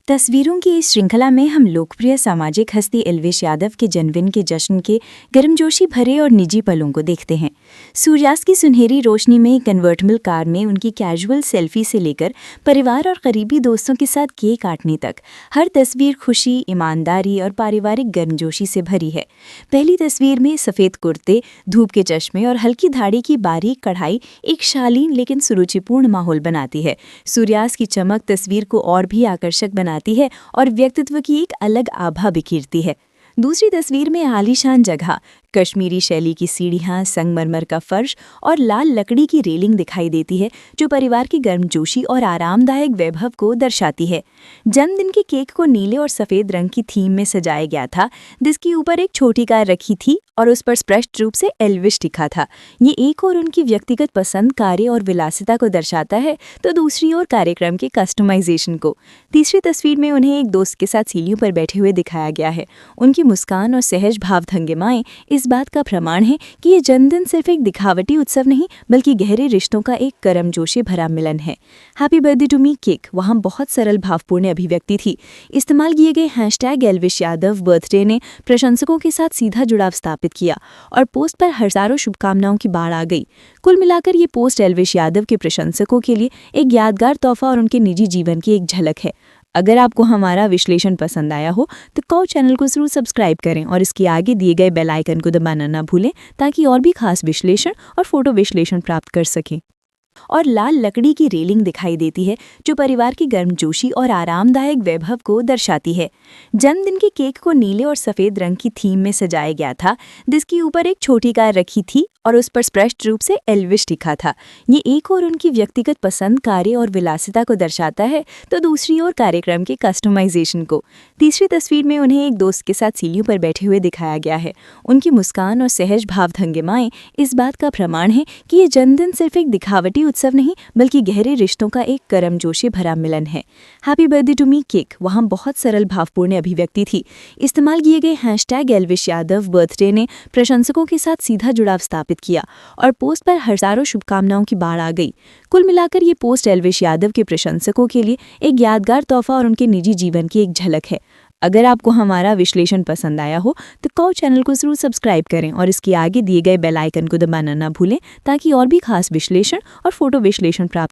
तस्वीरों की इस श्रृंखला में हम लोकप्रिय सामाजिक हस्ती एल्विश यादव के जन्मदिन के जश्न के गर्मजोशी भरे और निजी पलों को देखते हैं। सूर्यास्त की सुनहरी रोशनी में कन्वर्टिबल कार में उनकी कैजुअल सेल्फी से लेकर परिवार और करीबी दोस्तों के साथ केक काटने तक हर तस्वीर खुशी, ईमानदारी और पारिवारिक गर्मजोशी से भरी है। पहली तस्वीर में सफ़ेद कुर्ते, धूप के चश्मे और हल्की दाढ़ी की बारीक कढ़ाई एक शालीन लेकिन सुरुचिपूर्ण माहौल बनाती है। सूर्यास्त की चमक तस्वीर को और भी आकर्षक बनाती है और व्यक्तित्व की एक अलग आभा बिखेरती है। दूसरी तस्वीर में आलीशान जगह, कश्मीरी शैली की सीढ़ियाँ, संगमरमर का फर्श और लाल लकड़ी की रेलिंग दिखाई देती है, जो परिवार की गर्मजोशी और आरामदायक वैभव को दर्शाती है। जन्मदिन के केक को नीले और सफ़ेद रंग की थीम में सजाया गया था, जिसके ऊपर एक छोटी कार रखी थी और उस पर स्पष्ट रूप से एल्विश लिखा था। ये एक और उनकी व्यक्तिगत पसंद, कार्य और विलासिता को दर्शाता है, तो दूसरी ओर कार्यक्रम के कस्टमाइजेशन को। तीसरी तस्वीर में उन्हें एक दोस्त के साथ सीढ़ियों पर बैठे हुए दिखाया गया है। उनकी मुस्कान और सहज भावभंगिमाएं इस बात का प्रमाण है कि ये जन्मदिन सिर्फ एक दिखावटी उत्सव नहीं, बल्कि गहरे रिश्तों का एक गर्मजोशी भरा मिलन है। Happy birthday to me cake वहाँ बहुत सरल भावपूर्ण अभिव्यक्ति थी। इस्तेमाल किए गए हैशटैग एल्विश यादव बर्थडे ने प्रशंसकों के साथ सीधा जुड़ाव स्थापित किया और पोस्ट पर हजारों शुभकामनाओं की बाढ़ आ गई। कुल मिलाकर ये पोस्ट एल्विश यादव के प्रशंसकों के लिए एक यादगार तोहफा और उनके निजी जीवन की एक झलक है। अगर आपको हमारा विश्लेषण पसंद आया हो तो कौ चैनल को जरूर सब्सक्राइब करें और इसके आगे दिए गए बेल आइकन को दबाना ना भूलें, ताकि और भी खास विश्लेषण और फोटो विश्लेषण प्राप्त कर सकें। और लाल लकड़ी की रेलिंग दिखाई देती है, जो परिवार की गर्मजोशी और आरामदायक वैभव को दर्शाती है। जन्मदिन के केक को नीले और सफ़ेद रंग की थीम में सजाया गया था, जिसके ऊपर एक छोटी कार रखी थी और उस पर स्पष्ट रूप से एल्विश लिखा था। ये एक और उनकी व्यक्तिगत पसंद, कार्य और विलासिता को दर्शाता है, तो दूसरी ओर कार्यक्रम के कस्टमाइजेशन को। तीसरी तस्वीर में उन्हें एक दोस्त के साथ सीढ़ियों पर बैठे हुए दिखाया गया है। उनकी मुस्कान और सहज भावभंगिमाएं इस बात का प्रमाण है कि ये जन्मदिन सिर्फ एक दिखावटी उत्सव नहीं, बल्कि गहरे रिश्तों का एक गर्मजोशी भरा मिलन है। Happy birthday to me cake वहाँ बहुत सरल भावपूर्ण अभिव्यक्ति थी। इस्तेमाल किए गए हैशटैग एल्विश यादव बर्थडे ने प्रशंसकों के साथ सीधा जुड़ाव स्थापित किया और पोस्ट पर हजारों शुभकामनाओं की बाढ़ आ गई। कुल मिलाकर ये पोस्ट एल्विश यादव के प्रशंसकों के लिए एक यादगार तोहफा और उनके निजी जीवन की एक झलक है। अगर आपको हमारा विश्लेषण पसंद आया हो तो कौ चैनल को जरूर सब्सक्राइब करें और इसके आगे दिए गए बेल आइकन को दबाना ना भूलें, ताकि और भी खास विश्लेषण और फोटो विश्लेषण प्राप्त